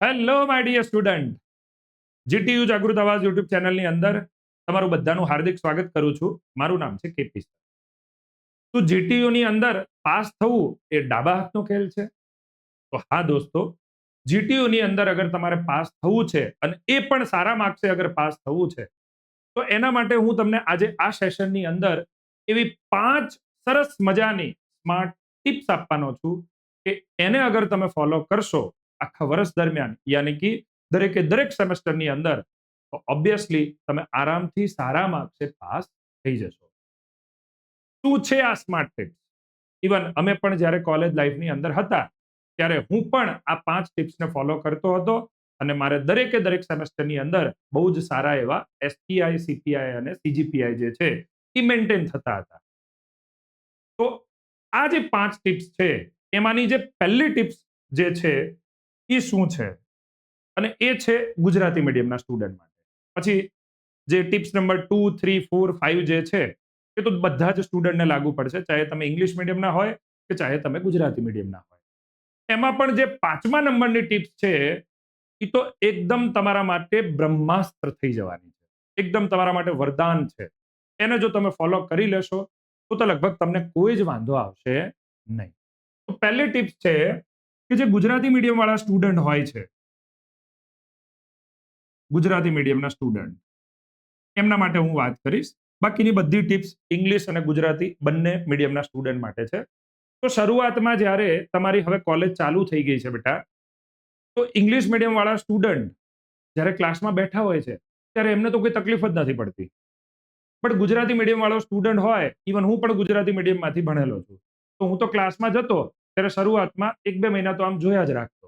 Hello my dear student, GTU જાગૃત આવાજ YouTube ચેનલની અંદર તમારું બધાનું હાર્દિક સ્વાગત કરું છું. મારું નામ છે કેપી. તો જીટીયુ ની અંદર પાસ થવું એ ડાબા હાથનો ખેલ છે? તો હા દોસ્તો, જીટીયુ ની અંદર અગર તમારે પાસ થવું છે અને એ પણ સારા માર્ક્સે અગર પાસ થવું છે, તો એના માટે હું તમને આજે આ સેશનની અંદર એવી 5 સરસ મજાની સ્માર્ટ ટિપ્સ આપવાનો છું કે એને અગર તમે ફોલો કરશો આખા વર્ષ દરમિયાન, યાની કે દરેકે દરેક સેમેસ્ટરની અંદર, તો ઓબ્વિયસલી તમે આરામથી સારા માર્ક્સે પાસ થઈ જશો. શું છે આ સ્માર્ટ ટિપ્સ? ઇવન અમે પણ જ્યારે કોલેજ લાઈફની અંદર હતા ત્યારે હું પણ આ 5 ટિપ્સને ફોલો કરતો હતો અને મારે દરેકે દરેક સેમેસ્ટરની અંદર બહુ જ સારા એવા એસપીઆઈ, સીપીઆઈ અને સીજીપીઆઈ જે છે એ મેન્ટેન થતા હતા. તો આ જે 5 ટિપ્સ છે એમાંની જે પહેલી ટિપ્સ જે છે એ શું છે? અને એ છે ગુજરાતી મીડિયમના સ્ટુડન્ટ માટે. પછી જે ટિપ્સ નંબર 2, 3, 4, 5 જે છે એ તો બધા જ સ્ટુડન્ટને લાગુ પડશે, ચાહે તમે ઇંગ્લિશ મીડિયમના હોય કે ચાહે તમે ગુજરાતી મીડિયમના હોય. એમાં પણ જે 5મા નંબરની ટિપ્સ છે એ તો એકદમ તમારા માટે બ્રહ્માસ્ત્ર થઈ જવાની છે. એકદમ તમારા માટે વરદાન છે. એને જો તમે ફોલો કરી લેશો તો લગભગ તમને કોઈ જ વાંધો આવશે નહીં. તો પહેલી ટિપ્સ છે કે જે ગુજરાતી મીડિયમ વાળા સ્ટુડન્ટ હોય છે, ગુજરાતી મીડિયમના સ્ટુડન્ટ, એમના માટે હું વાત કરીશ. બાકીની બધી ટિપ્સ ઇંગ્લિશ અને ગુજરાતી બંને મીડિયમના સ્ટુડન્ટ માટે છે. તો શરૂઆતમાં જ્યારે તમારી હવે કોલેજ ચાલુ થઈ ગઈ છે બેટા, તો ઇંગ્લિશ મીડિયમ વાળા સ્ટુડન્ટ જ્યારે ક્લાસમાં બેઠા હોય છે ત્યારે એમને તો કોઈ તકલીફ જ નથી પડતી. પણ ગુજરાતી મીડિયમ વાળો સ્ટુડન્ટ હોય, ઇવન હું પણ ગુજરાતી મીડિયમમાંથી ભણેલો છું, તો હું તો ક્લાસમાં જતો ત્યારે શરૂઆતમાં 1-2 મહિના તો આમ જોયા જ રાખતો.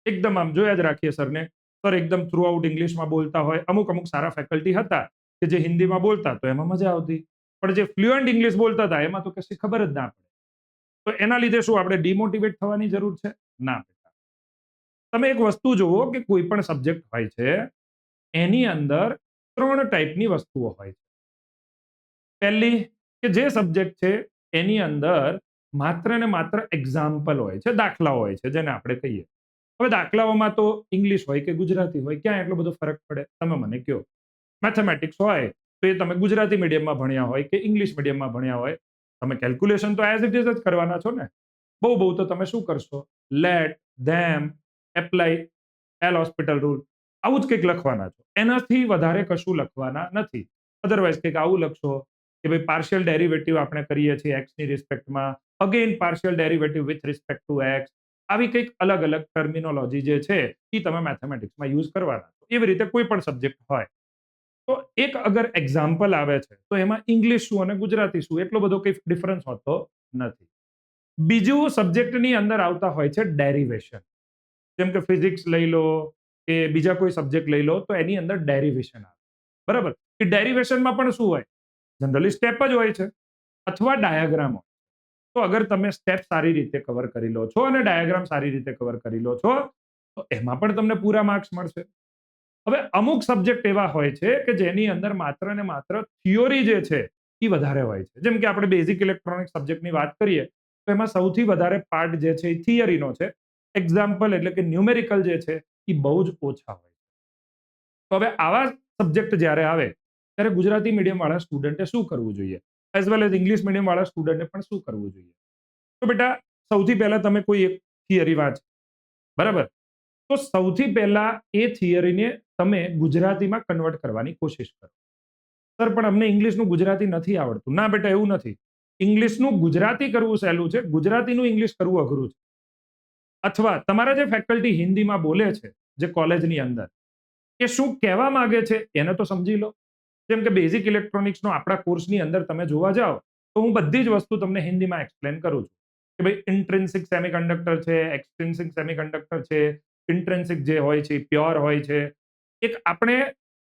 એકદમ આમ જોયા જ રાખીએ સરને. સર એકદમ થ્રુ આઉટ ઇંગ્લિશમાં બોલતા હોય. અમુક સારા ફેકલ્ટી હતા કે જે હિન્દીમાં બોલતા, તો એમાં મજા આવતી. પણ જે ફ્લુઅન્ટ ઇંગ્લિશ બોલતા હતા એમાં તો કશી ખબર જ ના પડે. તો એના લીધે શું આપણે ડિમોટિવેટ થવાની જરૂર છે? ના. તમે એક વસ્તુ જુઓ કે કોઈ પણ સબ્જેક્ટ હોય છે એની અંદર 3 ટાઈપની વસ્તુઓ હોય છે. પહેલી કે જે સબ્જેક્ટ છે એની અંદર માત્ર ને માત્ર એક્ઝામ્પલ હોય છે, દાખલાઓ હોય છે, જેને આપણે કહીએ. હવે દાખલાઓમાં તો ઇંગ્લિશ હોય કે ગુજરાતી હોય, ક્યાં એટલો બધો ફરક પડે? તમે મને કહો. મેથેમેટિક્સ હોય તો એ તમે ગુજરાતી મીડિયમમાં ભણ્યા હોય કે ઇંગ્લિશ મીડિયમમાં ભણ્યા હોય, તમે કેલ્ક્યુલેશન તો એઝ ઇટ ઇઝ જ કરવાના છો ને. બહુ તો તમે શું કરશો? લેટ, ધેમ, એપ્લાય, એલ હોસ્પિટલ રૂલ, આવું જ કંઈક લખવાના છો. એનાથી વધારે કશું લખવાના નથી. અધરવાઇઝ કંઈક આવું લખશો કે ભાઈ પાર્શિયલ ડેરિવેટિવ આપણે કરીએ છીએ એક્સ ની રિસ્પેક્ટમાં, again partial derivative with respect to X. આવી કંઈક અલગ ટર્મિનોલોજી જે છે એ તમે મેથેમેટિક્સમાં યુઝ કરવાના છો. એવી રીતે કોઈ પણ સબ્જેક્ટ હોય તો એક અગર એક્ઝામ્પલ આવે છે તો એમાં ઇંગ્લિશ શું અને ગુજરાતી શું એટલો બધો કંઈ ડિફરન્સ હોતો નથી. બીજું સબ્જેક્ટની અંદર આવતા હોય છે ડેરિવેશન. જેમ કે ફિઝિક્સ લઈ લો કે બીજા કોઈ સબ્જેક્ટ લઈ લો, તો એની અંદર ડેરિવેશન આવે. બરાબર? એ ડેરિવેશનમાં પણ શું હોય? જનરલી સ્ટેપ જ હોય છે અથવા ડાયાગ્રામ હોય. તો અગર તમે સ્ટેપ સારી રીતે કવર કરી લો છો અને ડાયાગ્રામ સારી રીતે કવર કરી લો છો, તો એમાં પણ તમને પૂરા માર્ક્સ મળશે. હવે અમુક સબ્જેક્ટ એવા હોય છે કે જેની અંદર માત્ર ને માત્ર થિયોરી જે છે એ વધારે હોય છે. જેમ કે આપણે બેઝિક ઇલેક્ટ્રોનિક સબ્જેક્ટની વાત કરીએ તો એમાં સૌથી વધારે પાર્ટ જે છે એ થિયરીનો છે. એક્ઝામ્પલ એટલે કે ન્યુમેરિકલ જે છે એ બહુ જ ઓછા હોય. તો હવે આવા સબ્જેક્ટ જ્યારે આવે ત્યારે ગુજરાતી મીડિયમ વાળા સ્ટુડન્ટે શું કરવું જોઈએ, as well as English medium વાળા સ્ટુડન્ટે પણ શું કરવું જોઈએ? તો બેટા સૌથી પહેલા તમે કોઈ એક થિયરી વાંચો, બરાબર? તો સૌથી પહેલા એ થિયરીને તમે ગુજરાતીમાં કન્વર્ટ કરવાની કોશિશ કરો. સર પણ અમને ઇંગ્લિશનું ગુજરાતી નથી આવડતું. ના બેટા, એવું નથી. ઇંગ્લિશનું ગુજરાતી કરવું સહેલું છે, ગુજરાતીનું ઇંગ્લિશ કરવું અઘરું છે. અથવા તમારા જે ફેકલ્ટી હિન્દીમાં બોલે છે જે કોલેજની અંદર, એ શું કહેવા માંગે છે એને તો સમજી લો. જેમ કે બેઝિક ઇલેક્ટ્રોનિક્સનો આપણા કોર્સની અંદર તમે જોવા જાઓ તો હું બધી જ વસ્તુ તમને હિન્દીમાં એક્સપ્લેન કરું છું કે ભાઈ ઇન્ટ્રિન્સિક સેમિકન્ડક્ટર છે, એક્સટ્રિન્સિક સેમિકન્ડક્ટર છે. ઇન્ટ્રિન્સિક જે હોય છે પ્યોર હોય છે. એક આપણે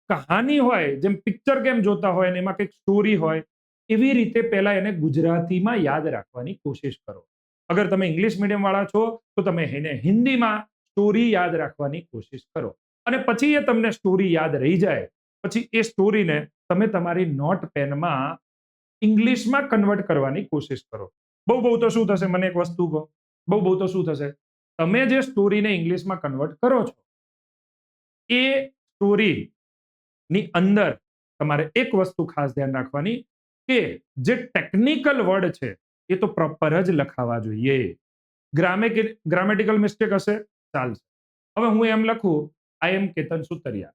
કહાની હોય, જેમ પિક્ચર કેમ જોતા હોય ને એમાં કંઈક સ્ટોરી હોય, એવી રીતે પહેલા એને ગુજરાતીમાં યાદ રાખવાની કોશિશ કરો. અગર તમે ઇંગ્લિશ મીડિયમ વાળા છો તો તમે એને હિન્દીમાં સ્ટોરી યાદ રાખવાની કોશિશ કરો. અને પછી એ તમને સ્ટોરી યાદ રહી જાય પછી એ સ્ટોરીને તમે તમારી નોટ પેનમાં ઇંગ્લિશમાં કન્વર્ટ કરવાની કોશિશ કરો. બહુ તો શું થશે? મને એક વસ્તુ કહો. બહુ તો શું થશે? તમે જે સ્ટોરીને ઇંગ્લિશમાં કન્વર્ટ કરો છો એ સ્ટોરીની અંદર તમારે એક વસ્તુ ખાસ ધ્યાન રાખવાની કે જે ટેકનિકલ વર્ડ છે એ તો પ્રોપર જ લખાવા જોઈએ. ગ્રામેટિકલ મિસ્ટેક હશે ચાલશે. હવે હું એમ લખું આઈ એમ કેતન સુતરિયા,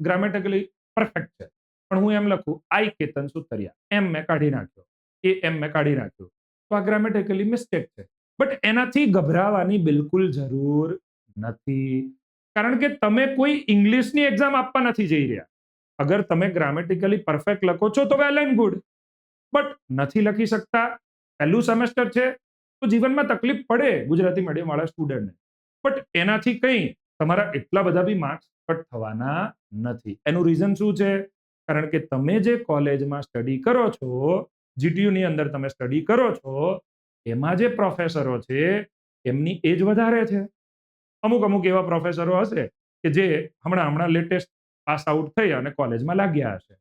ગ્રામેટિકલી પરફેક્ટ છે, પણ હું એમ લખું આઈ કેતન સુતરિયા, એમ મેં કાઢી નાખ્યો, એ એમ મેં કાઢી નાખ્યો, તો આ ગ્રામેટિકલી મિસ્ટેક છે. બટ એનાથી ગભરાવાની બિલકુલ જરૂર નથી, કારણ કે તમે કોઈ ઇંગ્લિશની એક્ઝામ આપવા નથી જઈ રહ્યા. અગર તમે ગ્રામેટિકલી પરફેક્ટ લખો છો તો વેલ એન્ડ ગુડ, બટ નથી લખી શકતા, પહેલું સેમેસ્ટર છે, તો જીવનમાં તકલીફ પડે ગુજરાતી મીડિયમ વાળા સ્ટુડન્ટને. બટ એનાથી કંઈ તમારા એટલા બધા બી માર્ક્સ કટ થવાના નથી. એનું રીઝન શું છે? કારણ કે તમે જે કોલેજમાં સ્ટડી કરો છો, જીટીયુ ની અંદર તમે સ્ટડી કરો છો, એમાં જે પ્રોફેસરો છે એમની એજ વધારે છે. અમુક એવા પ્રોફેસરો હશે કે જે હમણાં લેટેસ્ટ પાસ આઉટ થઈ અને કોલેજમાં લાગ્યા હશે,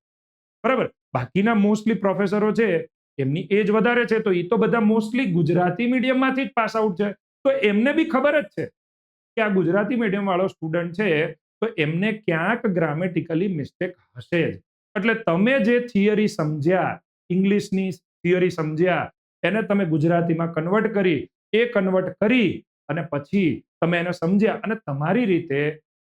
બરાબર. બાકીના મોસ્ટલી પ્રોફેસરો છે એમની એજ વધારે છે, તો એ તો બધા મોસ્ટલી ગુજરાતી મીડિયમમાંથી જ પાસ આઉટ છે, તો એમને બી ખબર જ છે કે આ ગુજરાતી મીડિયમ વાળો સ્ટુડન્ટ છે તો એમને ક્યાંક ગ્રામેટિકલી મિસ્ટેક હશે જ. એટલે તમે જે થિયરી સમજ્યા, ઇંગ્લિશની થિયરી સમજ્યા, એને તમે ગુજરાતીમાં કન્વર્ટ કરી અને પછી તમે એને સમજ્યા અને તમારી રીતે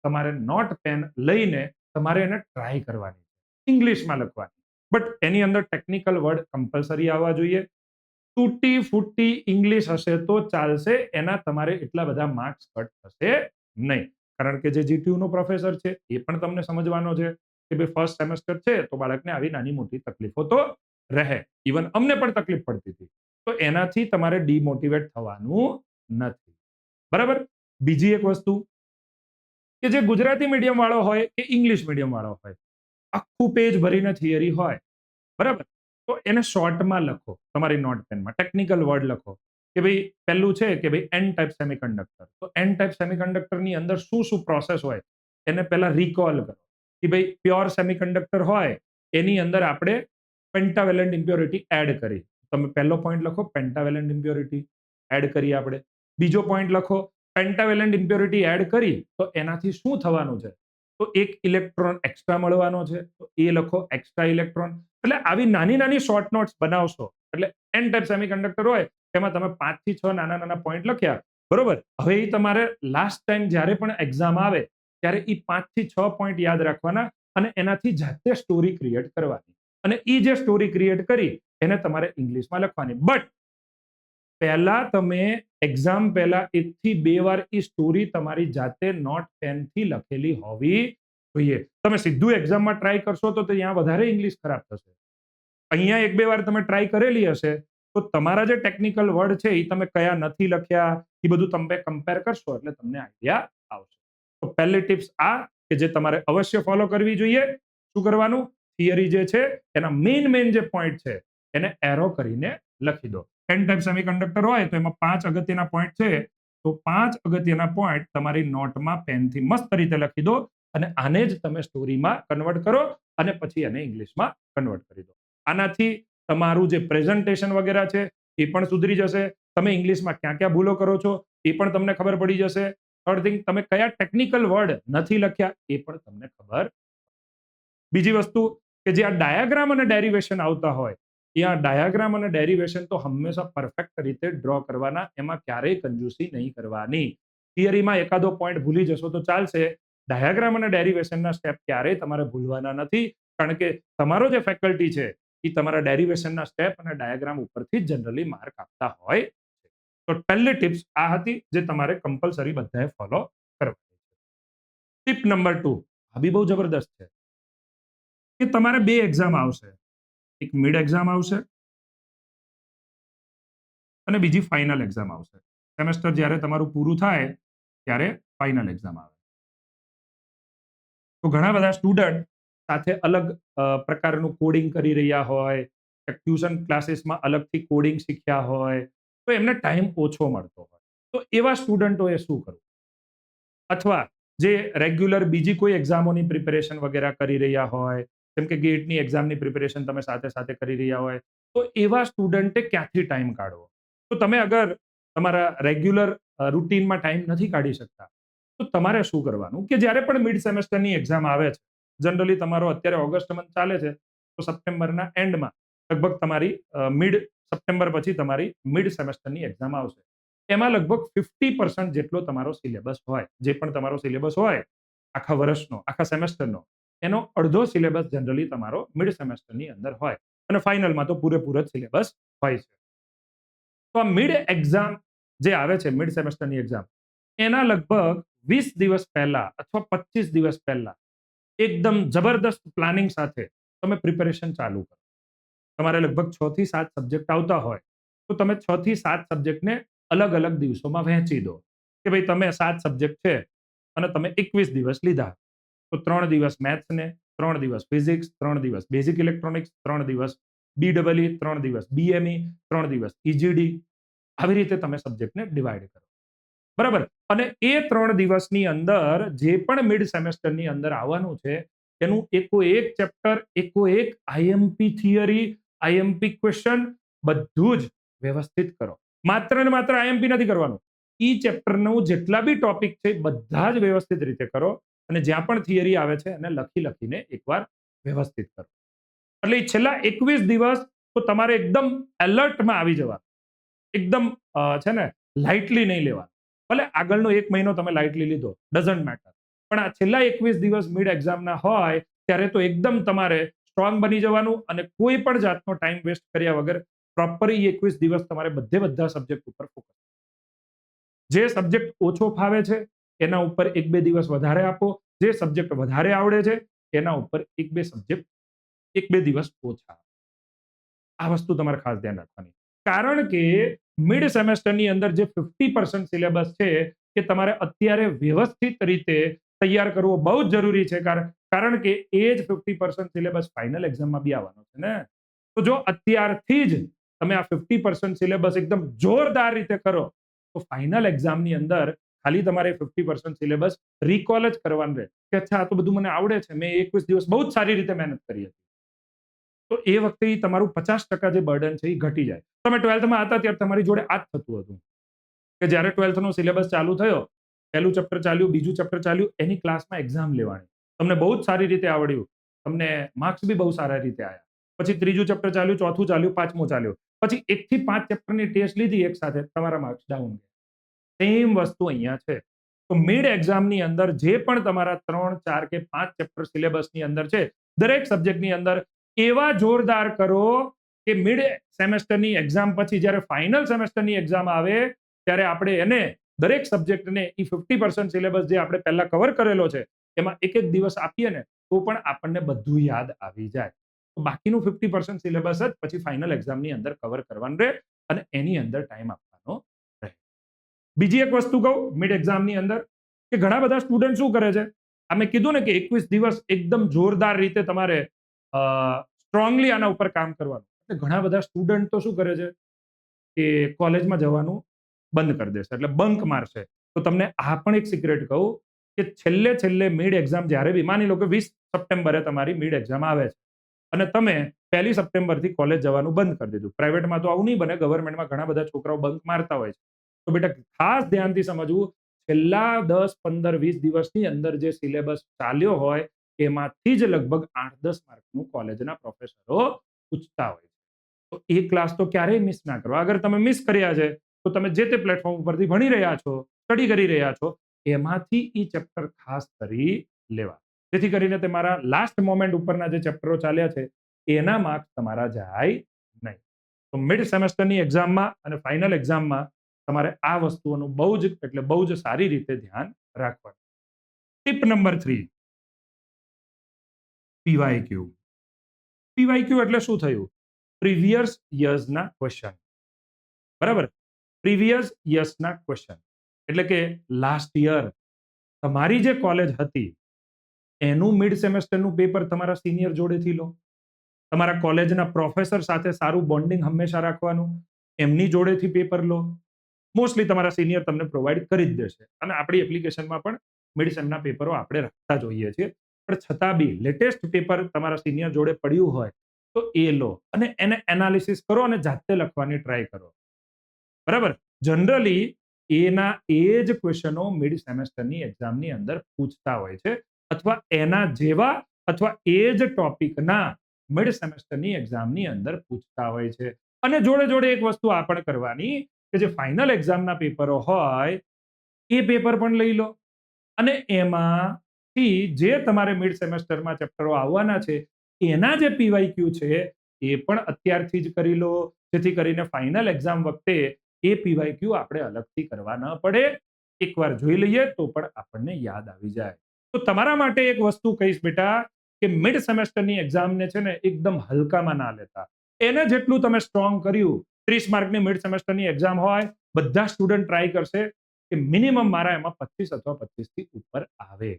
તમારે નોટ પેન લઈને તમારે એને ટ્રાય કરવાની, ઇંગ્લિશમાં લખવાની. બટ એની અંદર ટેકનિકલ વર્ડ કમ્પલસરી આવવા જોઈએ. તૂટી ફૂટી ઇંગ્લિશ હશે તો ચાલશે, એના તમારે એટલા બધા માર્ક્સ કટ થશે નહીં. કારણ કે જે જીટીયુ નો પ્રોફેસર છે એ પણ તમને સમજવાનો છે કે ભાઈ ફર્સ્ટ સેમેસ્ટર છે તો બાળકને આવી નાની મોટી તકલીફો તો રહે. ઇવન અમને પણ તકલીફ પડતી હતી, તો એનાથી તમારે ડિમોટિવેટ થવાનું નથી, બરાબર. બીજી એક વસ્તુ કે જે ગુજરાતી મીડિયમ વાળો હોય કે ઇંગ્લિશ મીડિયમ વાળો હોય, આખું પેજ ભરીને થિયરી હોય, બરાબર, તો એને શોર્ટમાં લખો. તમારી નોટ પેનમાં ટેકનિકલ વર્ડ લખો કે ભાઈ પહેલું છે કે ભાઈ એન ટાઈપ સેમિકન્ડક્ટર, તો એન ટાઈપ સેમિકન્ડક્ટરની અંદર શું શું પ્રોસેસ હોય એને પહેલા રિકોલ કરો કે ભાઈ પ્યોર સેમિકન્ડક્ટર હોય એની અંદર આપણે પેન્ટાવેલેન્ટ ઇમ્પ્યોરિટી એડ કરી. તમે પહેલો પોઈન્ટ લખો પેન્ટાવેલેન્ટ ઇમ્પ્યોરિટી એડ કરી આપણે. બીજો પોઈન્ટ લખો પેન્ટાવેલેન્ટ ઇમ્પ્યોરિટી એડ કરી તો એનાથી શું થવાનું છે, તો એક ઇલેક્ટ્રોન એક્સ્ટ્રા મળવાનો છે, તો એ લખો એક્સ્ટ્રા ઇલેક્ટ્રોન. એટલે આવી નાની નાની શોર્ટ નોટ્સ બનાવશો એટલે એન ટાઈપ સેમિકન્ડક્ટર હોય એમાં તમે 5 થી 6 નાના નાના પોઈન્ટ લખ્યા, બરોબર. હવે એ તમારે લાસ્ટ ટાઈમ જ્યારે પણ એક્ઝામ આવે ત્યારે એ 5 થી 6 પોઈન્ટ યાદ રાખવાના અને એનાથી જાતે સ્ટોરી ક્રિએટ કરવાની, અને એ જે સ્ટોરી ક્રિએટ કરી એને તમારે ઇંગ્લિશમાં લખવાની. બટ પહેલા તમે એક્ઝામ પહેલા 1 થી 2 વાર એ સ્ટોરી તમારી જાતે નોટ પેનથી લખેલી હોવી જોઈએ. તમે સીધું એક્ઝામમાં ટ્રાય કરશો તો ત્યાં વધારે ઇંગ્લિશ ખરાબ થશે. અહીંયા 1-2 વાર તમે ટ્રાય કરેલી હશે તો તમારા જે ટેકનિકલ વર્ડ છે એ તમે કયા નથી લખ્યા એ બધું તમે કમ્પેર કરશો એટલે તમને આઈડિયા આવશે. તો પહેલી ટિપ્સ આ કે જે તમારે અવશ્ય ફોલો કરવી જોઈએ. શું કરવાનું? થિયરી જે છે એના મેઇન જે પોઈન્ટ છે એને એરો કરીને લખી દો. એન ટાઈપ સેમિકન્ડક્ટર હોય તો એમાં 5 અગત્યના પોઈન્ટ છે, તો 5 અગત્યના પોઈન્ટ તમારી નોટમાં પેનથી મસ્ત રીતે લખી દો અને આને જ તમે સ્ટોરીમાં કન્વર્ટ કરો અને પછી એને ઇંગ્લિશમાં કન્વર્ટ કરી દો. આનાથી તમારું જે પ્રેઝન્ટેશન વગેરે છે એ પણ સુધરી જશે. તમે ઇંગ્લિશમાં ક્યાં ક્યાં ભૂલો કરો છો એ પણ તમને ખબર પડી જશે. થર્ડ થિંગ, તમે કયા ટેકનિકલ વર્ડ નથી લખ્યા એ પણ તમને ખબર. બીજી વસ્તુ કે જે આ ડાયાગ્રામ અને ડેરિવેશન આવતા હોય, એ આ ડાયાગ્રામ અને ડેરિવેશન તો હંમેશા પરફેક્ટ રીતે ડ્રો કરવાના, એમાં ક્યારેય કંજૂસી નહીં કરવાની. થિયરીમાં એકાદો પોઈન્ટ ભૂલી જશો તો ચાલશે, ડાયાગ્રામ અને ડેરિવેશનના સ્ટેપ ક્યારેય તમારે ભૂલવાના નથી, કારણ કે તમારો જે ફેકલ્ટી છે એ તમારા ડેરિવેશનના સ્ટેપ અને ડાયાગ્રામ ઉપરથી જ જનરલી માર્ક આપતા હોય. તો પહેલી ટિપ્સ આ હતી જે તમારે કમ્પલસરી બધાએ ફોલો કરવાની છે. ટિપ નંબર 2 આ બી બહુ જબરદસ્ત છે કે તમારે 2 એક્ઝામ આવશે, એક મિડ એક્ઝામ આવશે અને બીજી ફાઇનલ એક્ઝામ આવશે. સેમેસ્ટર જ્યારે તમારું પૂરું થાય ત્યારે ફાઇનલ એક્ઝામ આવે. તો ઘણા બધા સ્ટુડન્ટ સાથે અલગ પ્રકારનું કોડિંગ કરી રહ્યા હોય, ટ્યુશન ક્લાસીસમાં અલગથી કોડિંગ શીખ્યા હોય, તો એમને ટાઈમ ઓછો મળતો હોય, તો એવા સ્ટુડન્ટોએ શું કરવું? અથવા જે રેગ્યુલર બીજી કોઈ એક્ઝામોની પ્રિપેરેશન વગેરે કરી રહ્યા હોય, જેમ કે ગેટની એક્ઝામની પ્રિપેરેશન તમે સાથે સાથે કરી રહ્યા હોય, તો એવા સ્ટુડન્ટે ક્યાંથી ટાઈમ કાઢવો? તો તમે અગર તમારા રેગ્યુલર રૂટીનમાં ટાઈમ નથી કાઢી શકતા, તો તમારે શું કરવાનું કે જ્યારે પણ મિડ સેમેસ્ટરની એક્ઝામ આવે છે, જનરલી તમારો અત્યારે ઓગસ્ટ મંથ ચાલે છે, તો સપ્ટેમ્બરના એન્ડમાં લગભગ તમારી મિડ સપ્ટેમ્બર પછી તમારી મિડ સેમેસ્ટરની એક્ઝામ આવશે. એમાં લગભગ 50% જેટલો તમારો સિલેબસ હોય, જે પણ તમારો સિલેબસ હોય આખા વર્ષનો, આખા સેમેસ્ટરનો, એનો અડધો સિલેબસ જનરલી તમારો મિડ સેમેસ્ટરની અંદર હોય અને ફાઇનલમાં તો પૂરેપૂરો જ સિલેબસ હોય છે. તો આ મિડ એક્ઝામ જે આવે છે, મિડ સેમેસ્ટરની એક્ઝામ, એના લગભગ 20 દિવસ પહેલા અથવા 25 દિવસ પહેલા એકદમ જબરદસ્ત પ્લાનિંગ સાથે તમે પ્રિપેરેશન ચાલુ કરો. તમારે લગભગ 6 થી 7 સબ્જેક્ટ આવતા હોય, તો તમે 6 થી 7 સબ્જેક્ટને અલગ અલગ દિવસોમાં વહેંચી દો કે ભાઈ તમે 7 સબ્જેક્ટ છે અને તમે 21 દિવસ લીધા, તો 3 દિવસ મેથ્સને, 3 દિવસ ફિઝિક્સ, 3 દિવસ બેઝિક ઇલેક્ટ્રોનિક્સ, 3 દિવસ BEE, 3 દિવસ BME, 3 દિવસ EGD, આવી રીતે તમે સબ્જેક્ટને ડિવાઈડ કરો. બરાબર. અને એ 3 દિવસની અંદર જે પણ મિડ સેમેસ્ટરની અંદર આવવાનું છે, એનું એકો એક ચેપ્ટર, એકો એક આઈએમપી થિયરી, આઈએમપી ક્વેશ્ચન બધું જ વ્યવસ્થિત કરો. માત્ર ને માત્ર આઈએમપી નથી કરવાનું. ઈ ચેપ્ટરનું જેટલા બી ટોપિક છે બધા જ વ્યવસ્થિત રીતે કરો અને જ્યાં પણ થિયરી આવે છે એને લખીને એકવાર વ્યવસ્થિત કરો. એટલે એ છેલ્લા 21 દિવસ તો તમારે એકદમ એલર્ટમાં આવી જવા, એકદમ છે ને લાઇટલી નહીં લેવા. ભલે આગળનો 1 મહિનો તમે લાઇટલી લીધો, ડઝન્ટ મેટર, પણ આ છેલ્લા 21 દિવસ મિડ એક્ઝામના હોય ત્યારે તો એકદમ તમારે સ્ટ્રોંગ બની જવાનું અને કોઈ પણ જાતનો ટાઈમ વેસ્ટ કર્યા વગર પ્રોપરલી 21 દિવસ તમારે બધા સબ્જેક્ટ ઉપર ફોકસ. જે સબ્જેક્ટ ઓછો ફાવે છે એના ઉપર 1-2 દિવસ વધારે આપો, જે સબ્જેક્ટ વધારે આવડે છે એના ઉપર 1-2 સબ્જેક્ટ 1-2 દિવસ ઓછા. આ વસ્તુ તમારે ખાસ ધ્યાન રાખવાની. કારણ કે મિડ સેમેસ્ટરની અંદર જે 50% સિલેબસ છે એ તમારે અત્યારે વ્યવસ્થિત રીતે તૈયાર કરવો બહુ જ જરૂરી છે. કારણ કે એ જ 50% સિલેબસ ફાઇનલ એક્ઝામમાં બી આવવાનો છે ને. તો જો અત્યારથી જ તમે આ 50% સિલેબસ એકદમ જોરદાર રીતે કરો, તો ફાઇનલ એક્ઝામની અંદર ખાલી તમારે 50% સિલેબસ રિકોલ જ કરવાનું રહે કે અચ્છા આ તો બધું મને આવડે છે, મેં 21 દિવસ બહુ જ સારી રીતે મહેનત કરી હતી. તો એ વખતે તમારું 50% જે બર્ડન છે એ ઘટી જાય. તમે 12થમાં હતા ત્યારે તમારી જોડે આ જ થતું હતું કે જ્યારે 12થનો સિલેબસ ચાલુ થયો, પહેલું ચેપ્ટર ચાલ્યું, બીજું ચેપ્ટર ચાલ્યું, એની ક્લાસમાં એક્ઝામ લેવાની, તમને બહુ જ સારી રીતે આવડ્યું, તમને માર્ક્સ બી બહુ સારા રીતે આવ્યા. પછી ત્રીજું ચેપ્ટર ચાલ્યું, ચોથું ચાલ્યું, પાંચમું ચાલ્યું, પછી 1 થી 5 ચેપ્ટરની ટેસ્ટ લીધી એક સાથે, તમારા માર્ક્સ ડાઉન. સેમ વસ્તુ અહીંયા છે. તો મિડ એક્ઝામની અંદર જે પણ તમારા 3, 4 કે 5 ચેપ્ટર સિલેબસની અંદર છે, દરેક સબ્જેક્ટની અંદર એવા જોરદાર કરો કે મિડ સેમેસ્ટરની એક્ઝામ પછી જ્યારે ફાઇનલ સેમેસ્ટરની એક્ઝામ આવે ત્યારે આપણે એને દરેક સબ્જેક્ટને એ 50% સિલેબસ જે આપણે પહેલા કવર કરેલો છે એમાં એક દિવસ આપીએ ને તો પણ આપણને બધું યાદ આવી જાય. તો બાકીનું 50% સિલેબસ જ પછી ફાઇનલ એક્ઝામની અંદર કવર કરવાનું રહે અને એની અંદર ટાઈમ આપવાનો રહે. બીજી એક વસ્તુ કહું મિડ એક્ઝામની અંદર કે ઘણા બધા સ્ટુડન્ટ શું કરે છે, આ મેં કીધું ને કે 21 દિવસ એકદમ જોરદાર રીતે તમારે સ્ટ્રોંગલી આના ઉપર કામ કરવાનું. ઘણા બધા સ્ટુડન્ટ તો શું કરે છે કે કોલેજમાં જવાનું બંધ કરી દેશે, એટલે બંક મારશે. તો તમને આ પણ એક સિક્રેટ કહું કે છેલ્લે મિડ એક્ઝામ જ્યારે બી માની લો કે 20 સપ્ટેમ્બરે તમારી મિડ એક્ઝામ આવે છે અને તમે 1 સપ્ટેમ્બરથી કોલેજ જવાનું બંધ કરી દીધું. પ્રાઇવેટમાં તો આવું નહીં બને, ગવર્મેન્ટમાં ઘણા બધા છોકરાઓ બંક મારતા હોય છે. તો બેટા ખાસ ધ્યાનથી સમજવું, છેલ્લા 10, 15, 20 દિવસની અંદર જે સિલેબસ ચાલ્યો હોય એમાંથી જ લગભગ 8-10 માર્કનું કોલેજના પ્રોફેસરો પૂછતા હોય. તો એ ક્લાસ તો ક્યારેય મિસ ના કરો. અગર તમે મિસ કર્યા છે તો તમે જે તે પ્લેટફોર્મ ઉપરથી ભણી રહ્યા છો, સ્ટડી કરી રહ્યા છો, એમાંથી ઈ ચેપ્ટર ખાસ કરી લેવા, જેથી કરીને તમારા લાસ્ટ મોમેન્ટ ઉપરના જે ચેપ્ટરો ચાલ્યા છે એના માર્ક્સ તમારા જાય નહીં. તો મિડ સેમેસ્ટરની એક્ઝામમાં અને ફાઇનલ એક્ઝામમાં તમારે આ વસ્તુઓનું બહુ જ સારી રીતે ધ્યાન રાખવાનું. Tip number 3, PYQ. પીવાયક્યુ એટલે શું થયું? પ્રીવિયસ યર્સના ક્વેશ્ચન. બરાબર, પ્રીવિયસ યર્સના ક્વેશ્ચન એટલે કે લાસ્ટ યર તમારી જે કોલેજ હતી એનું મિડ સેમેસ્ટરનું પેપર તમારા સિનિયર જોડેથી લો. તમારા કોલેજના પ્રોફેસર સાથે સારું બોન્ડિંગ હંમેશા રાખવાનું, એમની જોડેથી પેપર લો. મોસ્ટલી તમારા સિનિયર તમને પ્રોવાઈડ કરી જ દેશે અને આપણી એપ્લિકેશનમાં પણ મિડ સેમના પેપરો આપણે રાખતા જોઈએ છીએ. પણ છતાં બી લેટેસ્ટ પેપર તમારા સિનિયર જોડે પડ્યું હોય તો એ લો અને એને એનાલિસિસ કરો અને જાતે લખવાની ટ્રાય કરો. બરાબર, જનરલી એના એ જ ક્વેશ્ચનો મિડ સેમેસ્ટરની એક્ઝામની અંદર પૂછતા હોય છે, અથવા એના જેવા અથવા એ જ ટોપિકના મિડ સેમેસ્ટરની એક્ઝામની અંદર પૂછતા હોય છે. અને જોડે જોડે એક વસ્તુ આ પણ કરવાની કે જે ફાઇનલ એક્ઝામના પેપરો હોય એ પેપર પણ લઈ લો, અને એમાંથી જે તમારે મિડ સેમેસ્ટરમાં ચેપ્ટરો આવવાના છે એના જે પીવાયક્યુ છે એ પણ અત્યારથી જ કરી લો, જેથી કરીને ફાઇનલ એક્ઝામ વખતે એ પીવાયક્યુ આપણે અલગથી કરવા ન પડે. એકવાર જોઈ લઈએ તો પણ આપણને યાદ આવી જાય. તો તમારા માટે એક વસ્તુ કહીશ બેટા, કે મિડ સેમેસ્ટરની એક્ઝામને છે ને એકદમ હલકામાં ના લેતા. એને જેટલું તમે સ્ટ્રોંગ કર્યું, 30 માર્કની મિડ સેમેસ્ટરની એક્ઝામ હોય, બધા સ્ટુડન્ટ ટ્રાય કરશે કે મિનિમમ મારા એમાં 25 અથવા 25 થી ઉપર આવે.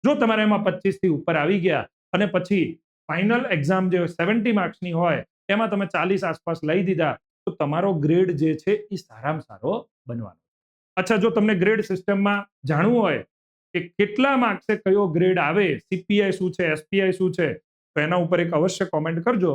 જો તમારે એમાં 25 થી ઉપર આવી ગયા અને પછી ફાઇનલ એક્ઝામ જે 70 માર્ક્સની હોય એમાં તમે 40 આસપાસ લઈ દીધા, તો તમારો ગ્રેડ જે છે એ સારામાં સારો બનવાનો. અચ્છા, જો તમને ગ્રેડ સિસ્ટમમાં જાણવું હોય કે કેટલા માર્ક્સે કયો ગ્રેડ આવે, સીપીઆઈ શું છે, એસપીઆઈ શું છે, તો એના ઉપર એક અવશ્ય કોમેન્ટ કરજો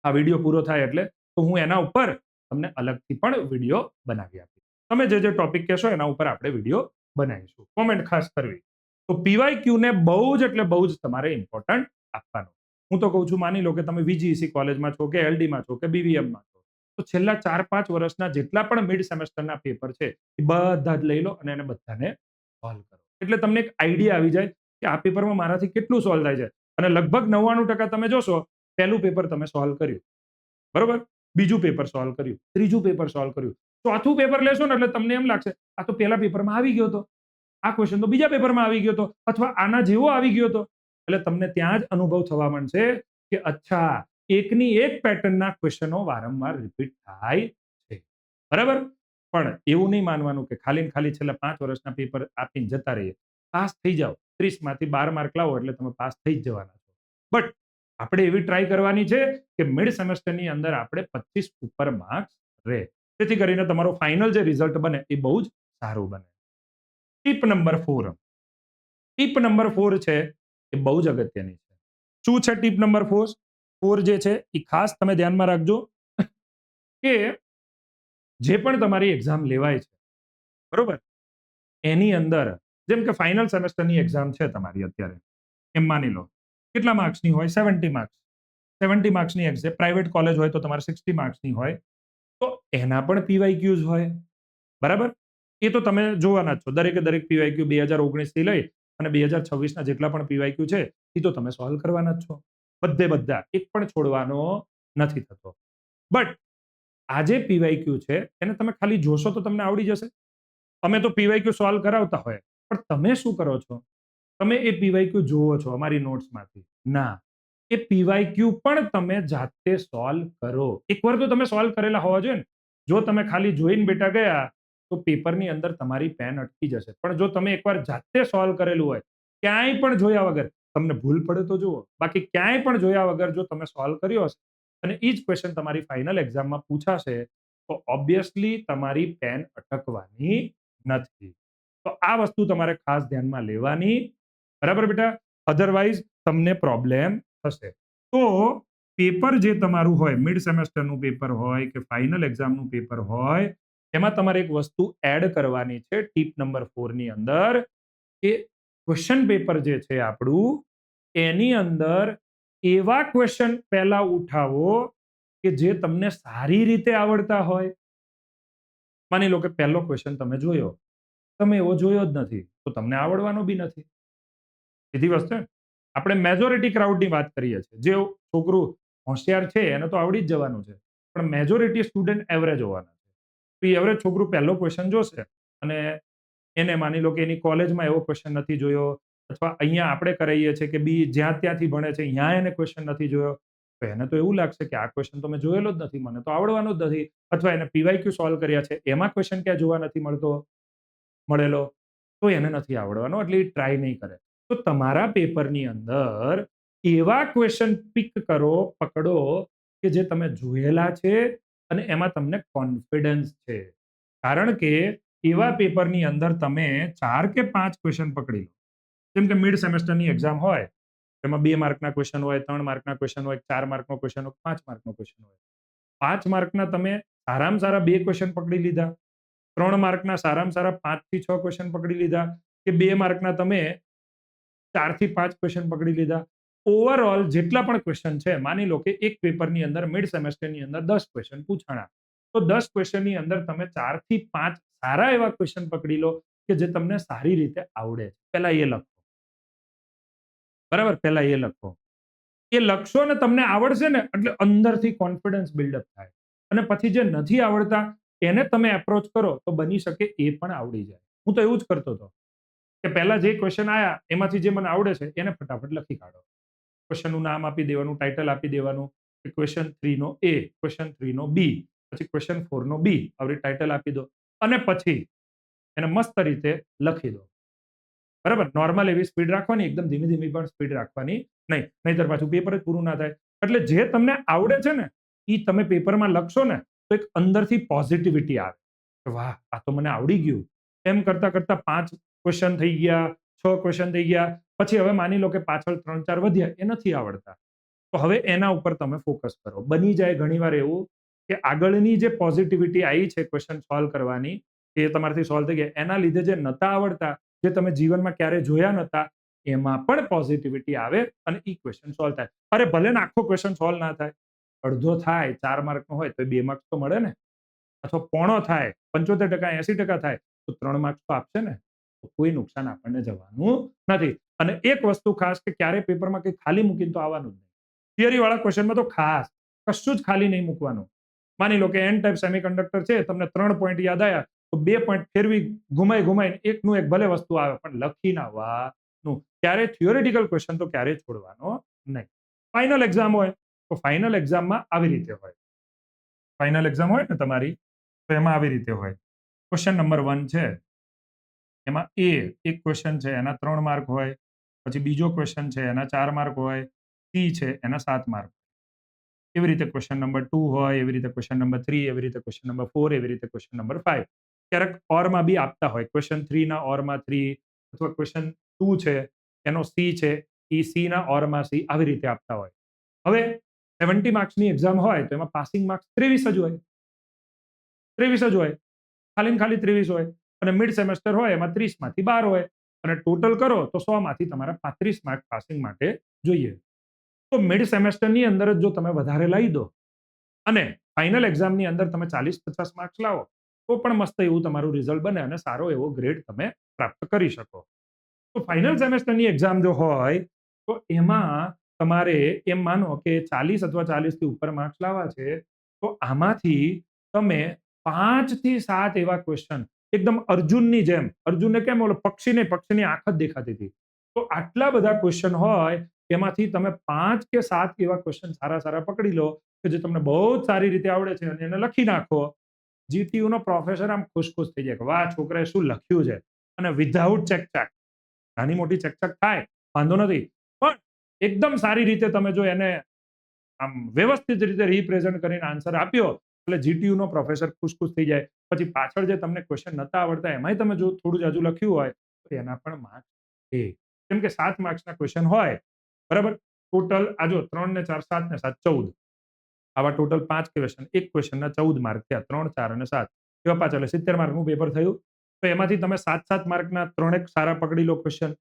આ વિડીયો પૂરો થાય એટલે, તો હું એના ઉપર તમને અલગથી પણ વિડીયો બનાવી આપીશ. તમે જે ટોપિક કહેશો એના ઉપર આપણે વિડીયો બનાવીશું. કોમેન્ટ ખાસ કરવી. તો પીવાયક્યુ ને બહુ જ એટલે બહુ જ તમારે ઇમ્પોર્ટન્ટ આપવાનો. હું તો કહું છું, માની લો કે તમે વીજીઈસી કોલેજમાં છો કે એલડીમાં છો કે બીવીએમમાં છો, તો છેલ્લા 4-5 વર્ષના જેટલા પણ મિડ સેમેસ્ટરના પેપર છે એ બધા જ લઈ લો અને એને બધાને સોલ્વ કરો. એટલે તમને એક આઈડિયા આવી જાય કે આ પેપરમાં મારાથી કેટલું સોલ્વ થાય છે. અને લગભગ 99% તમે જોશો, પહેલું પેપર તમે સોલ્વ કર્યું, બરોબર, બીજું પેપર સોલ્વ કર્યું, ત્રીજું પેપર સોલ્વ કર્યું, ચોથું પેપર લેશો ને એટલે તમને એમ લાગશે આ તો પહેલા પેપરમાં આવી ગયો હતો, આ ક્વેશ્ચન તો બીજા પેપરમાં આવી ગયો હતો, અથવા આના જેવો આવી ગયો હતો. એટલે તમને ત્યાં જ અનુભવ થવા માંડશે કે અચ્છા, એકની એક પેટર્નના ક્વેશ્ચનો વારંવાર રિપીટ થાય છે. બરાબર? પણ એવું નહીં માનવાનું કે ખાલી ને ખાલી છેલ્લા 5 વર્ષના પેપર આપીને જતા રહીએ. પાસ થઈ જાઓ, 30 માંથી 12 માર્ક લાવો એટલે તમે પાસ થઈ જ જવાના છો. બટ આપણે એવી ટ્રાય કરવાની છે કે મિડ સેમેસ્ટરની અંદર આપણે 25 ઉપર માર્ક્સ રહે, જેથી કરીને તમારો ફાઇનલ જે રિઝલ્ટ બને એ બહુ જ સારું બને. Tip number 4. ટીપ નંબર 4 છે એ બહુ જ અગત્યની છે. શું છે ટીપ નંબર 4? 4 જે છે એ ખાસ તમે ધ્યાનમાં રાખજો કે જે પણ તમારી એક્ઝામ લેવાય છે, બરોબર, એની અંદર જેમ કે ફાઇનલ સેમેસ્ટરની એક્ઝામ છે તમારી અત્યારે, એમ માની લો કેટલા માર્ક્સની હોય? 70 માર્ક્સ. 70 માર્ક્સની એક્ઝામ, પ્રાઇવેટ કોલેજ હોય તો તમારે 60 માર્ક્સની હોય, તો એના પણ પીવાયક્યુઝ હોય. બરાબર? એ તો તમે જોવાના જ છો. દરેકે દરેક પીવાયક્યુ 2019 થી લઈ અને 2026 ના જેટલા પણ પીવાયક્યુ છે એ તો તમે સોલ્વ કરવાના જ છો. બધે બધા, એક પણ છોડવાનો નથી થતો. બટ આ જે પીવાયક્યુ છે એને તમે ખાલી જોશો તો તમને આવડી જશે. અમે તો પીવાયક્યુ સોલ્વ કરાવતા હોય, પણ તમે શું કરો છો? તમે એ પીવાયક્યુ જુઓ છો અમારી નોટ્સમાંથી? ના. એ પીવાયક્યુ પણ તમે જાતે સોલ્વ કરો. એકવાર તો તમે સોલ્વ કરેલા હોવા જોઈએ ને. જો તમે ખાલી જોઈને બેટા ગયા તો પેપરની અંદર તમારી પેન અટકી જશે. પણ જો તમે એકવાર જાતે સોલ્વ કરેલું હોય, ક્યાંય પણ જોયા વગર, તમને ભૂલ પડે તો જુઓ, બાકી ક્યાંય પણ જોયા વગર જો તમે સોલ્વ કર્યો હશે અને એ જ ક્વેશ્ચન તમારી ફાઇનલ એક્ઝામમાં પૂછાશે, તો ઓબ્વિયસલી તમારી પેન અટકવાની નથી. તો આ વસ્તુ તમારે ખાસ ધ્યાનમાં લેવાની. બરાબર બેટા? અધરવાઇઝ તમને પ્રોબ્લેમ થશે. તો પેપર જે તમારું હોય, મિડ સેમેસ્ટરનું પેપર હોય કે ફાઇનલ એક્ઝામનું પેપર હોય, એમાં તમારે એક વસ્તુ એડ કરવાની છે ટીપ નંબર 4 ની અંદર, કે ક્વેશ્ચન પેપર જે છે આપણું, એની અંદર એવા ક્વેશ્ચન પહેલા ઉઠાવો કે જે તમને સારી રીતે આવડતા હોય. માની લો કે પહેલો ક્વેશ્ચન તમે જોયો, તમે એવો જોયો જ નથી, તો તમને આવડવાનો બી નથી. સીધી વસ્તુ છે. આપણે મેજોરિટી ક્રાઉડની વાત કરીએ છીએ. જે છોકરું હોશિયાર છે એને તો આવડી જ જવાનું છે, પણ મેજોરિટી સ્ટુડન્ટ એવરેજ હોવાના છે. તો એ એવરેજ છોકરું પહેલો ક્વેશ્ચન જોશે અને એને માની લો કે એની કોલેજમાં એવો ક્વેશ્ચન નથી જોયો, અથવા અહીંયા આપણે કરાઈએ છીએ કે બી જ્યાં ત્યાંથી ભણે છે ત્યાં એને ક્વેશ્ચન નથી જોયો, તો એને તો એવું લાગશે કે આ ક્વેશ્ચન તો મેં જોયેલો જ નથી, મને તો આવડવાનો જ નથી. અથવા એને પીવાયક્યુ સોલ્વ કર્યા છે એમાં ક્વેશ્ચન ક્યાં જોવા નથી મળેલો, તો એને નથી આવડવાનો, એટલે એ ટ્રાય નહીં કરે. તો તમારા પેપરની અંદર એવા ક્વેશ્ચન પિક કરો, પકડો કે જે તમે જોયેલા છે અને એમાં તમને કોન્ફિડન્સ છે. કારણ કે એવા પેપરની અંદર તમે 4 કે 5 ક્વેશ્ચન પકડી લો. જેમ કે મિડ સેમેસ્ટરની એક્ઝામ હોય, એમાં 2 માર્કના ક્વેશ્ચન હોય, 3 માર્કના ક્વેશ્ચન હોય, 4 માર્કનો ક્વેશ્ચન હોય, 5 માર્કનો ક્વેશ્ચન હોય. 5 માર્કના તમે સારામાં સારા 2 ક્વેશ્ચન પકડી લીધા, 3 માર્કના સારામાં સારા 5 થી 6 ક્વેશ્ચન પકડી લીધા, કે 2 માર્કના તમે 4 થી 5 ક્વેશ્ચન પકડી લીધા. ઓવરઓલ જેટલા પણ ક્વેશ્ચન છે, માની લો કે એક પેપરની અંદર મિડ સેમેસ્ટરની અંદર 10 ક્વેશ્ચન પૂછાણા. તો 10 ક્વેશ્ચનની અંદર તમે 4 થી 5 સારા એવા ક્વેશ્ચન પકડી લો કે જે તમને સારી રીતે આવડે છે. પહેલા એ લખો. બરાબર? પહેલા એ લખો. એ લખશો ને તમને આવડશે ને એટલે અંદરથી કોન્ફિડન્સ બિલ્ડઅપ થાય. અને પછી જે નથી આવડતા એને તમે એપ્રોચ કરો તો બની શકે એ પણ આવડી જાય. હું તો એવું જ કરતો હતો કે પહેલા જે ક્વેશ્ચન આયા એમાંથી જે મને આવડે છે એને ફટાફટ લખી કાઢો. ક્વેશ્ચનનું નામ આપી દેવાનું, ટાઇટલ આપી દેવાનું, કે ક્વેશ્ચન 3 નો એ, ક્વેશ્ચન 3 નો બી, પછી ક્વેશ્ચન 4 નો બી, આવી ટાઇટલ આપી દો અને પછી એને મસ્ત રીતે લખી દો. બરાબર? નોર્મલ એવી સ્પીડ રાખવાની, એકદમ ધીમી ધીમી પણ સ્પીડ રાખવાની નહીં. નહીંતર પાછું પેપર જ પૂરું ના થાય. એટલે જે તમને આવડે છે ને એ તમે પેપરમાં લખશો ને તો એક અંદરથી પોઝિટિવિટી આવે કે વાહ, આ તો મને આવડી ગયું. એમ કરતા કરતા 5 ક્વેશ્ચન થઈ ગયા, 6 ક્વેશ્ચન થઈ ગયા, પછી હવે માની લો કે પાછળ 3-4 વધ્યા, એ નથી આવડતા. તો હવે એના ઉપર તમે ફોકસ કરો. બની જાય ઘણીવાર એવું કે આગળની જે પોઝિટિવિટી આવી છે ક્વેશ્ચન સોલ્વ કરવાની, એ તમારાથી સોલ્વ થઈ ગયા, એના લીધે જે નતા આવડતા, જે તમે જીવનમાં ક્યારે જોયા નતા, એમાં પણ પોઝિટિવિટી આવે અને ઈ ક્વેશ્ચન સોલ્વ થાય. અરે ભલે ને આખો ક્વેશ્ચન સોલ્વ ના થાય, અડધો થાય, 4 માર્કનો હોય તો 2 માર્ક્સ તો મળે ને. અથવા પોણો થાય, 75% 80% થાય તો 3 માર્ક્સ તો આપશે ને. તો કોઈ નુકસાન આપણને જવાનું નથી. અને એક વસ્તુ ખાસ કે ક્યારે પેપરમાં કંઈ ખાલી મૂકીને તો આવવાનું જ નહીં. થિયરી વાળા ક્વેશ્ચનમાં તો ખાસ કશું જ ખાલી નહીં મૂકવાનું. માની લો કે એન ટાઈપ સેમિકન્ડક્ટર છે, તમને 3 પોઈન્ટ યાદ આવ્યા તો 2 પોઈન્ટ ફેરવી ઘુમાઈને એકનું એક ભલે વસ્તુ આવે પણ લખી ના આવવાનું. ક્યારે થિયોરિટિકલ ક્વેશ્ચન તો ક્યારે છોડવાનો નહીં. ફાઇનલ એક્ઝામ હોય તો ફાઇનલ એક્ઝામમાં આવી રીતે હોય. ફાઇનલ એક્ઝામ હોય ને તમારી તો એમાં આવી રીતે હોય. ક્વેશ્ચન નંબર 1 છે, એમાં એક ક્વેશ્ચન છે એના 3 માર્ક હોય, પછી બીજો ક્વેશ્ચન છે એના 4 માર્ક હોય, સી છે એના 7 માર્ક. એવી રીતે ક્વેશ્ચન નંબર 2 હોય, એવી રીતે ક્વેશ્ચન નંબર 3, એવી રીતે ક્વેશ્ચન નંબર 4, એવી રીતે ક્વેશ્ચન નંબર 5. ક્યારેક ઓરમાં બી આપતા હોય. ક્વેશ્ચન 3 ના ઓરમાં 3, અથવા ક્વેશ્ચન 2 છે એનો સી છે, એ સી ના ઓરમાં સી, આવી રીતે આપતા હોય. હવે 70 માર્ક્સની એક્ઝામ હોય તો એમાં પાસિંગ માર્ક્સ 23 જ હોય. 23 જ હોય. ખાલી ને ખાલી 23 હોય. અને મિડ સેમેસ્ટર હોય એમાં 30 માંથી 12 હોય. અને ટોટલ કરો તો 100 માંથી તમારા 35 માર્ક પાસિંગ માટે જોઈએ. તો મિડ સેમેસ્ટરની અંદર જ જો તમે વધારે લાવી દો અને ફાઇનલ એક્ઝામની અંદર તમે 40-50 માર્ક્સ લાવો તો પણ મસ્ત એવું તમારું રિઝલ્ટ બને અને સારો એવો ગ્રેડ તમે પ્રાપ્ત કરી શકો. તો ફાઇનલ સેમેસ્ટરની એક્ઝામ જો હોય તો એમાં તમારે એમ માનો કે 40 અથવા 40 થી ઉપર માર્ક્સ લાવવા છે, તો આમાંથી તમે 5 થી 7 એવા ક્વેશ્ચન એકદમ અર્જુનની જેમ, અર્જુનને કેમ ઓલો પક્ષીની આંખ જ દેખાતી હતી, તો આટલા બધા ક્વેશ્ચન હોય એમાંથી તમે 5 કે 7 એવા ક્વેશ્ચન સારા પકડી લો કે જે તમને બહુ જ સારી રીતે આવડે છે અને એને લખી નાખો. જીટીયુ નો પ્રોફેસર આમ ખુશ થઈ જાય કે વાહ, છોકરાએ શું લખ્યું છે. અને વિધાઉટ ચેકચાક, નાની મોટી ચેકચાક થાય વાંધો નથી, પણ એકદમ સારી રીતે તમે જો એને આમ વ્યવસ્થિત રીતે રિપ્રેઝન્ટ કરીને આન્સર આપ્યો એટલે જીટીયુ નો પ્રોફેસર ખુશ થઈ જાય. પછી પાછળ જે તમને ક્વેશ્ચન નતા આવડતા એમાંય તમે જો થોડું જાજુ લખ્યું હોય તો એના પણ માર્ક્સ છે. કેમ કે 7 માર્ક્સના ક્વેશ્ચન હોય. બરાબર? ટોટલ આ જો 3 ને 4 7 ને 7 14. આવા ટોટલ 5 ક્વેશ્ચન, એક ક્વેશ્ચનના 14 માર્ક થયા. 3, 4 અને 7 એવા 5 એટલે 70 માર્કનું પેપર થયું. તો એમાંથી તમે 7 માર્કના 3 સારા પકડી લો ક્વેશ્ચન.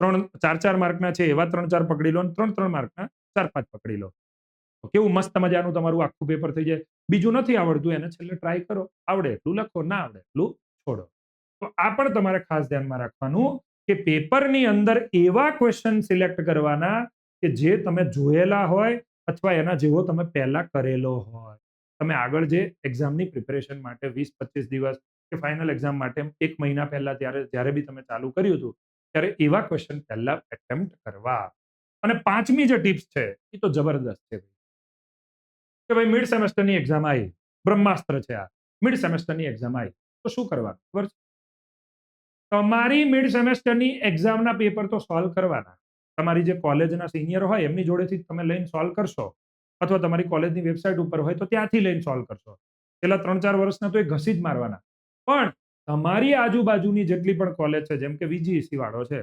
4 માર્કના છે એવા 3-4 પકડી લો અને 3 માર્કના 4-5 પકડી લો. તો કેવું મસ્ત મજાનું તમારું આખું પેપર થઈ જાય. બીજું નથી આવડતું એને છેલ્લે ટ્રાય કરો. આવડે એટલું લખો, ના આવડે એટલું છોડો. તો આ પણ તમારે ખાસ ધ્યાનમાં રાખવાનું કે પેપરની અંદર એવા ક્વેશ્ચન સિલેક્ટ કરવાના કે જે તમે જોયેલા હોય અથવા એના જેવો તમે પહેલા કરેલો હોય. તમે આગળ જે એક્ઝામની પ્રિપેરેશન માટે 20-25 દિવસ કે ફાઇનલ એક્ઝામ માટે 1 મહિના પહેલા જ્યારે બી તમે ચાલુ કર્યું હતું ત્યારે એવા ક્વેશ્ચન પહેલા એટેમ્પ્ટ કરવા. અને 5મી જે ટિપ્સ છે એ તો જબરદસ્ત છે કે ભાઈ મિડ સેમેસ્ટરની એક્ઝામ આવી, બ્રહ્માસ્ત્ર છે આ. મિડ સેમેસ્ટરની એક્ઝામ આવી તો શું કરવાનું ખબર છે? તમારી મિડ સેમેસ્ટરની એક્ઝામના પેપર તો સોલ્વ કરવાના. તમારી જે કોલેજના સિનિયર હોય એમની જોડેથી તમે લઈને સોલ્વ કરશો, અથવા તમારી કોલેજની વેબસાઇટ ઉપર હોય તો ત્યાંથી લઈને સોલ્વ કરશો. છેલ્લા 3-4 વર્ષના તો એ ઘસી જ મારવાના. પણ તમારી આજુબાજુની જેટલી પણ કોલેજ છે, જેમ કે વીજીઈસી વાળો છે,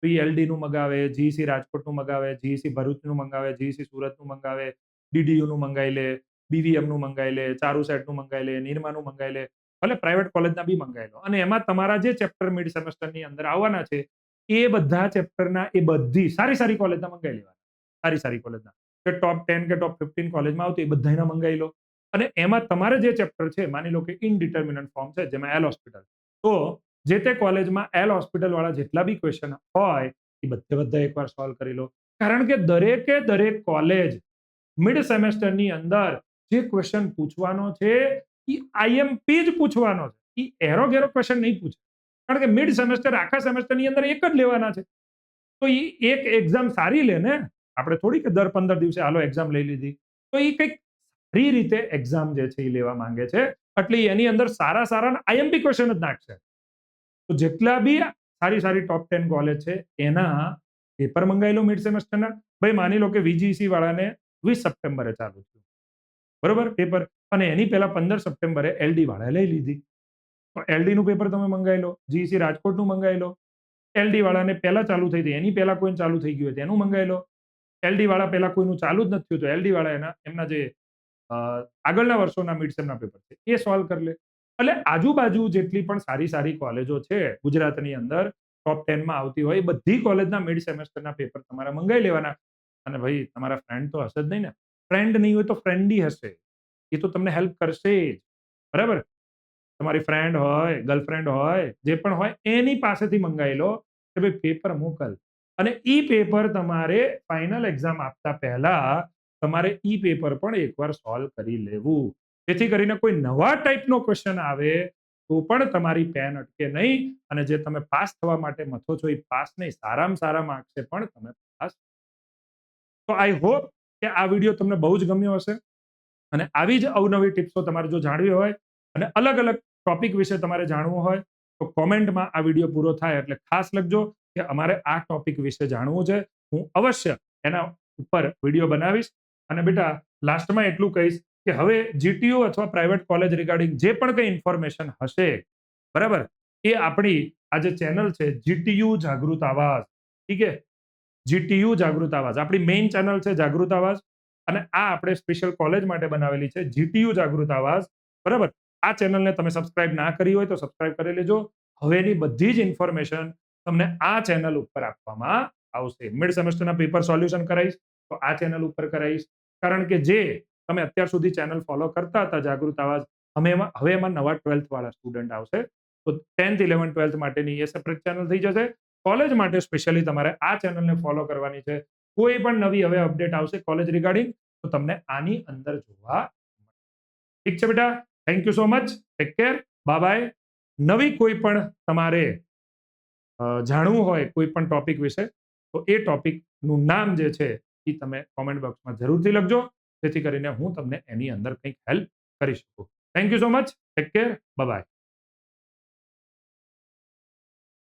તો એ LD નું મગાવે, જીઈસી રાજકોટનું મગાવે, જીઈસી ભરૂચનું મગાવે, જીઈસી સુરતનું મગાવે, DDU નું મંગાવી લે, BVM નું મંગાવી લે, ચારુસેટનું મંગાવી લે, નિરમાનું મંગાવી લે. ભલે પ્રાઇવેટ કોલેજના બી મંગાવી લો અને એમાં તમારા જે ચેપ્ટર મિડ સેમેસ્ટરની અંદર આવવાના છે એ બધા ચેપ્ટરના એ બધી સારી સારી કોલેજના મંગાવી લેવાના, સારી સારી કોલેજના કે ટોપ 10 કે ટોપ 15 કોલેજમાં આવતી એ બધાના મંગાવી લો અને એમાં તમારે જે ચેપ્ટર છે માની લો કે ઇનડિટર્મિનન્ટ ફોર્મ છે જેમાં એલ હોસ્પિટલ, તો જે તે કોલેજમાં એલ હોસ્પિટલ વાળા જેટલા બી ક્વેશ્ચન હોય એ બધા એકવાર સોલ્વ કરી લો, કારણ કે દરેકે દરેક કોલેજ મિડ સેમેસ્ટરની અંદર જે ક્વેશ્ચન પૂછવાનો છે એ આઈએમપી જ પૂછવાનો છે, એ એરો ગેરો ક્વેશ્ચન નહીં પૂછે, કારણ કે મિડ સેમેસ્ટર આખા સેમેસ્ટરની અંદર એક જ લેવાના છે. તો એ એક એક્ઝામ સારી લે ને, આપણે થોડી કે દર 15 દિવસે હાલો એક્ઝામ લઈ લીધી, તો એ કંઈક સારી રીતે એક્ઝામ જે છે એ લેવા માંગે છે, એટલે એની અંદર સારા સારા આઈએમપી ક્વેશ્ચન જ નાખશે. તો જેટલા બી સારી સારી ટોપ 10 કોલેજ છે એના પેપર મંગાવી લો મિડ સેમેસ્ટરના. ભાઈ માની લો કે વીજીસી વાળાને 20 સપ્ટેમ્બરે ચાલુ થયું, બરોબર પેપર, અને એની પહેલા 15 સપ્ટેમ્બરે એલડી વાળાએ લઈ લીધી, તો એલડી નું પેપર તમે મંગાવી લો, જીઈસી રાજકોટનું મંગાવી લો, એલડી વાળાને પહેલા ચાલુ થઈ હતી એની પહેલા કોઈને ચાલુ થઈ ગયું હોય તેનું મંગાવી લો, એલડી વાળા પહેલા કોઈનું ચાલુ જ નથી થયું તો એલડી વાળા એમના જે આગળના વર્ષોના મિડ સેમના પેપર છે એ સોલ્વ કરી લે. એટલે આજુબાજુ જેટલી પણ સારી સારી કોલેજો છે ગુજરાતની અંદર ટોપ 10 માં આવતી હોય એ બધી કોલેજના મિડ સેમેસ્ટરના પેપર તમારે મંગાવી લેવાના. અને ભાઈ તમારા ફ્રેન્ડ તો હશે જ નહીં ને, ફ્રેન્ડ નહીં હોય તો ફ્રેન્ડી હશે, એ તો તમને હેલ્પ કરશે જ, બરાબર. તમારી ફ્રેન્ડ હોય, ગર્લફ્રેન્ડ હોય, જે પણ હોય એની પાસેથી મંગાવી લો કે ભાઈ પેપર મોકલ, અને ઈ પેપર તમારે ફાઇનલ એક્ઝામ આપતા પહેલા તમારે ઈ પેપર પણ એકવાર સોલ્વ કરી લેવું, જેથી કરીને કોઈ નવા ટાઈપનો ક્વેશ્ચન આવે તો પણ તમારી પેન અટકે નહીં અને જે તમે પાસ થવા માટે મથો છો એ પાસ નહીં, સારામાં સારા માર્ક્સે પણ તમે પાસ. તો આઈ હોપ કે આ વિડીયો તમને બહુ જ ગમ્યો હશે અને આવી જ અવનવી ટિપ્સો તમારે જો જાણવી હોય અને અલગ અલગ ટોપિક વિશે તમારે જાણવું હોય તો કોમેન્ટમાં આ વિડીયો પૂરો થાય એટલે ખાસ લખજો કે અમારે આ ટોપિક વિશે જાણવું છે, હું અવશ્ય એના ઉપર વિડીયો બનાવીશ. અને બેટા લાસ્ટમાં એટલું કહીશ કે હવે જીટીયુ અથવા પ્રાઇવેટ કોલેજ રિગાર્ડિંગ જે પણ કંઈ ઇન્ફોર્મેશન હશે, બરાબર, એ આપણી આ જે ચેનલ છે જીટીયુ જાગૃત આવાજ, ઠીક છે, જીટીયુ જાગૃત આવાજ આપણી મેઇન ચેનલ છે જાગૃત આવાજ, અને આ આપણે સ્પેશિયલ કોલેજ માટે બનાવેલી છે જીટીયુ જાગૃત આવાજ, બરાબર. આ ચેનલને તમે સબસ્ક્રાઇબ ના કરી હોય તો સબસ્ક્રાઇબ કરી લેજો. હવેની બધી જ ઇન્ફોર્મેશન તમને આ ચેનલ ઉપર આપવામાં આવશે. મિડ સેમેસ્ટરના પેપર સોલ્યુશન કરાવીશ તો આ ચેનલ ઉપર કરાવીશ, કારણ કે જે તમે અત્યાર સુધી ચેનલ ફોલો કરતા હતા જાગૃત આવાજ, હવે એમાં નવા 12th વાળા સ્ટુડન્ટ આવશે, તો 10th 11th 12th માટેની એ સેપરેટ ચેનલ થઈ જશે. કોલેજ માટે સ્પેશિયલી તમારે આ ચેનલને ફોલો કરવાની છે. કોઈ પણ નવી હવે અપડેટ આવશે કોલેજ રિગાર્ડિંગ તો તમને આની અંદર જોવા મળશે. ઠીક છે બેટા, thank you so much, take care, bye bye. નવી કોઈ પણ તમારે જાણવું હોય કોઈ પણ ટોપિક વિશે તો એ ટોપિકનું નામ જે છે એ તમે કોમેન્ટ બોક્સમાં જરૂરથી લખજો, જેથી કરીને હું તમને એની અંદર કંઈક હેલ્પ કરી શકું. Thank you so much, take care, bye bye.